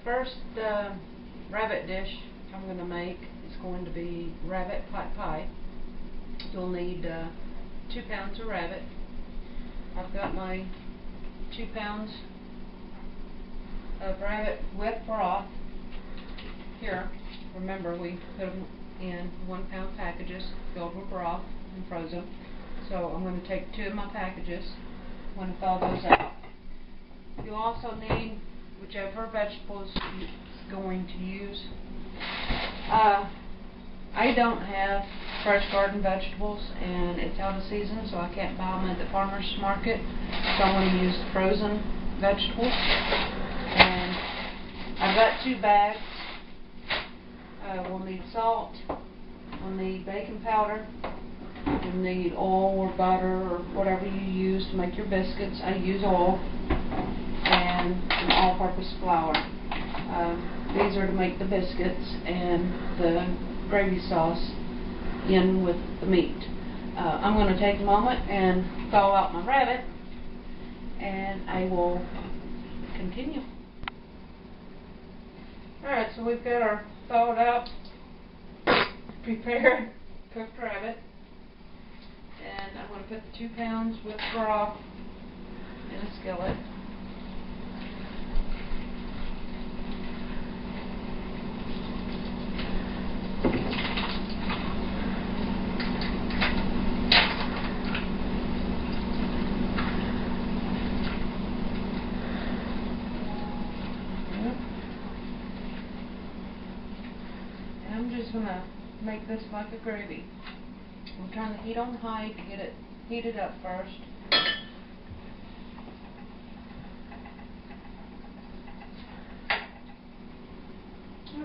first rabbit dish I'm going to make is going to be rabbit pot pie. You'll need 2 pounds of rabbit. I've got my 2 pounds of rabbit with broth here. Remember, we put them in 1 pound packages filled with broth and frozen. So I'm going to take 2 of my packages. I'm going to thaw those out. You'll also need whichever vegetables you're going to use. I don't have fresh garden vegetables and it's out of season, so I can't buy them at the farmer's market. So I'm going to use frozen vegetables. And I've got 2 bags. We'll need salt, we'll need baking powder, we'll need oil or butter or whatever you use to make your biscuits. I use oil, and some all-purpose flour. These are to make the biscuits and the gravy sauce in with the meat. I'm going to take a moment and thaw out my rabbit, and I will continue. Alright, so we've got our thawed out, prepared, cooked rabbit, and I'm going to put the 2 pounds with broth in a skillet. I'm just going to make this like a gravy. I'm trying to heat on high to get it heated up first.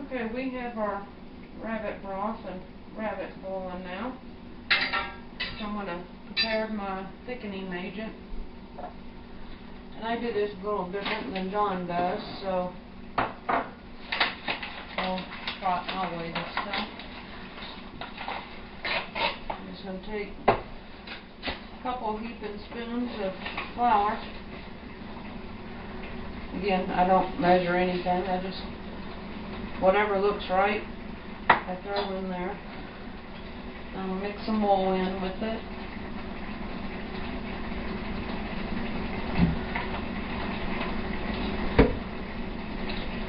Okay, we have our rabbit broth and rabbit boiling now. So I'm going to prepare my thickening agent. And I do this a little different than John does, so I'll try it my way this time. I'm just going to take a couple heaping spoons of flour. Again, I don't measure anything. I just, whatever looks right, I throw in there. I'll mix some oil in with it.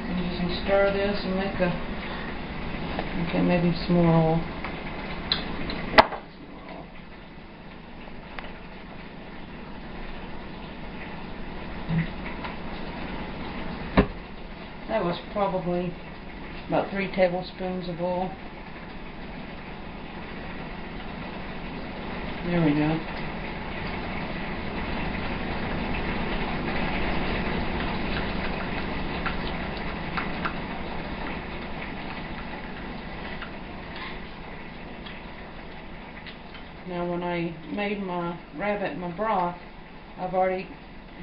I'm just going to stir this and make a, okay, maybe some more oil. That was probably about 3 tablespoons of oil. There we go. Now when I made my rabbit and my broth, I've already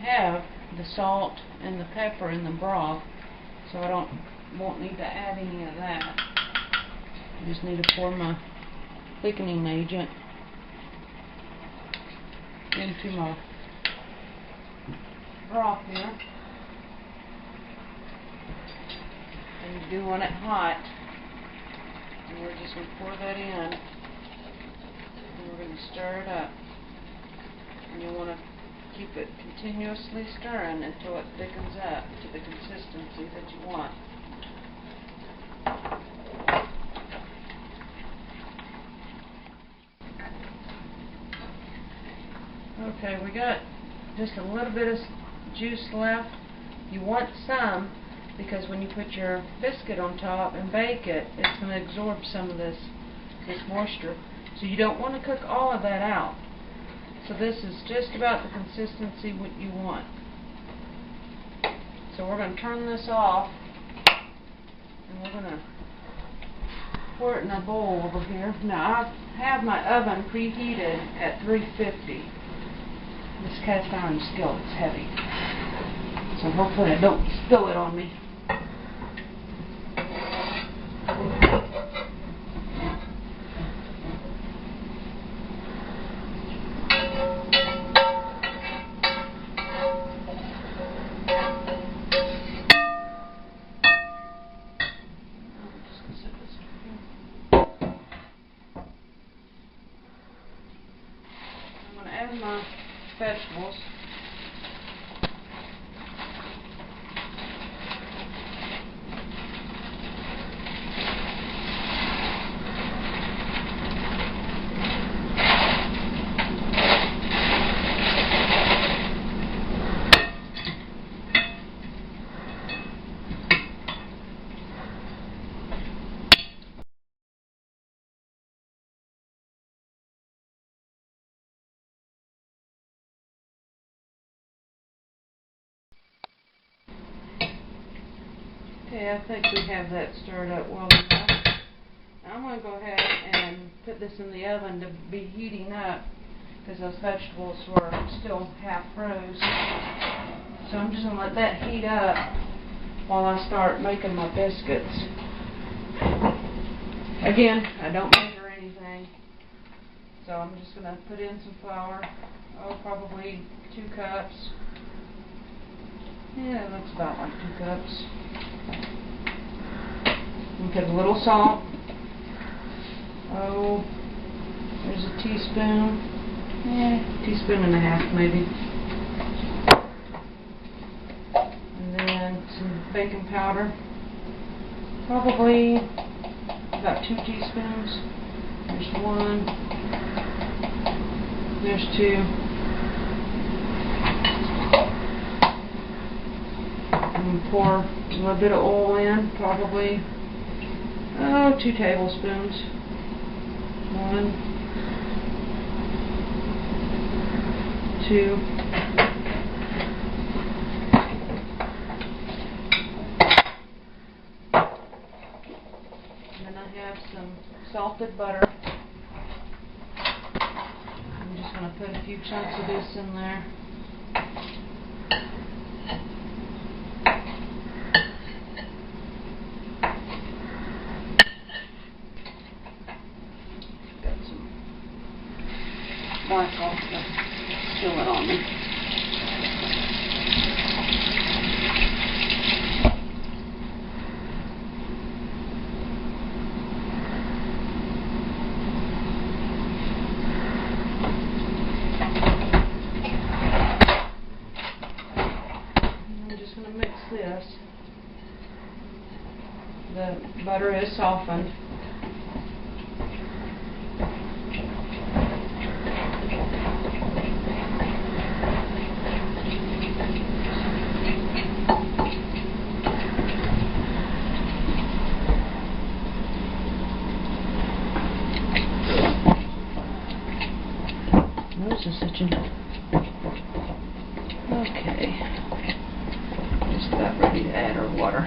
have the salt and the pepper in the broth, so I won't need to add any of that. I just need to pour my thickening agent into my broth here. And you do want it hot. And we're just going to pour that in. And we're going to stir it up. And you want to keep it continuously stirring until it thickens up to the consistency that you want. Okay, we got just a little bit of juice left. You want some because when you put your biscuit on top and bake it, it's going to absorb some of this moisture. So you don't want to cook all of that out. So this is just about the consistency what you want. So we're going to turn this off and we're going to pour it in a bowl over here. Now I have my oven preheated at 350. This cast iron skillet is heavy, so hopefully I don't spill it on me. vegetables. Okay, I think we have that stirred up well enough. Now I'm going to go ahead and put this in the oven to be heating up because those vegetables were still half froze. So I'm just going to let that heat up while I start making my biscuits. Again, I don't measure anything. So I'm just going to put in some flour. Oh, probably 2 cups. Yeah, it looks about like 2 cups. And put a little salt. Oh, there's a teaspoon. Teaspoon and a half maybe. And then some baking powder. Probably about 2 teaspoons. There's 1. There's 2. And pour a little bit of oil in, probably 2 tablespoons. 1, 2. And then I have some salted butter. I'm just going to put a few chunks of this in there. Black off the skillet on me. And I'm just going to mix this. The butter is softened. Okay, just about ready to add our water.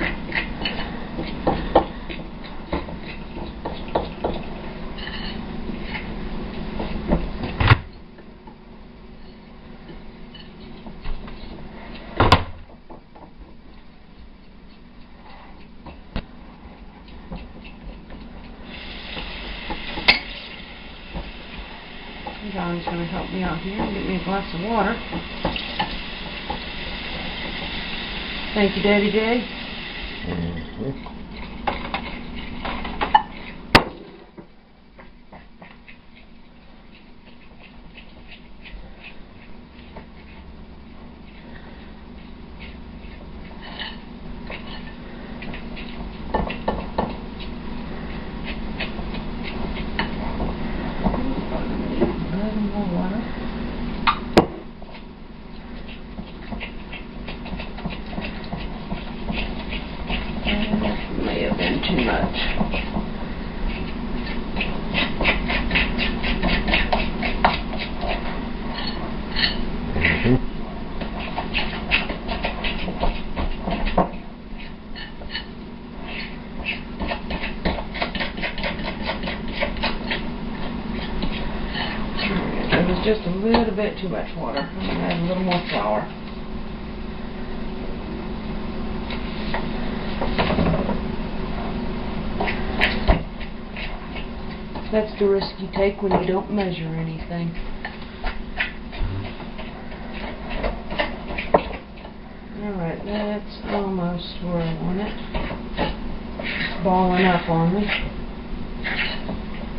John's going to help me out here and get me a glass of water. Thank you, Daddy J. May have been too much. It was just a little bit too much water. I'm going to add a little more flour. That's the risk you take when you don't measure anything. Alright, that's almost where I want it. It's balling up on me.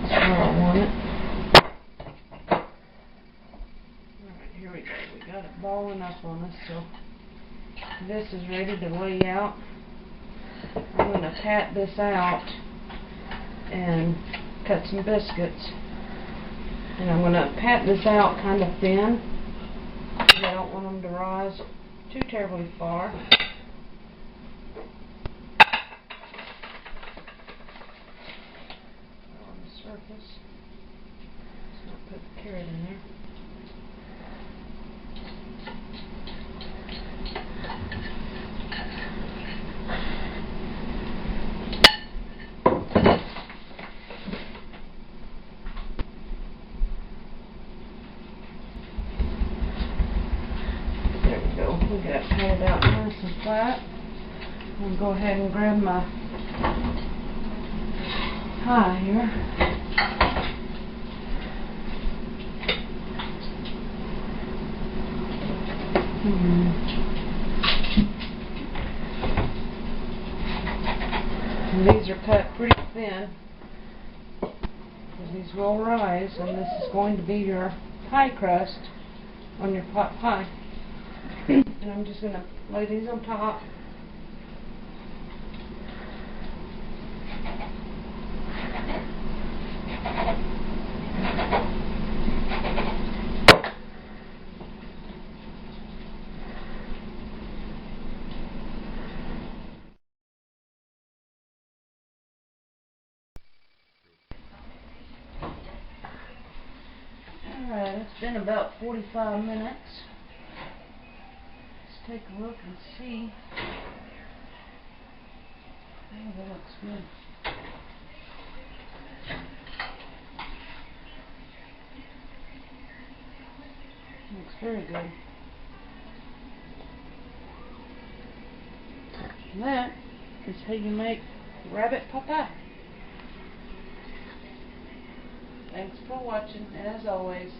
That's where I want it. Alright, here we go. We got up on us, so this is ready to lay out. I'm going to pat this out and cut some biscuits. And I'm going to pat this out kind of thin, because I don't want them to rise too terribly far. On the surface. Let's not put the carrot in there. We got it patted out nice and flat. I'm going to go ahead and grab my pie here. And these are cut pretty thin, because these will rise, and this is going to be your pie crust on your pot pie. And I'm just going to lay these on top. Alright, it's been about 45 minutes. Take a look and see. Oh, that looks good. Looks very good. And that is how you make rabbit pot pie. Thanks for watching, and as always,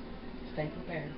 stay prepared.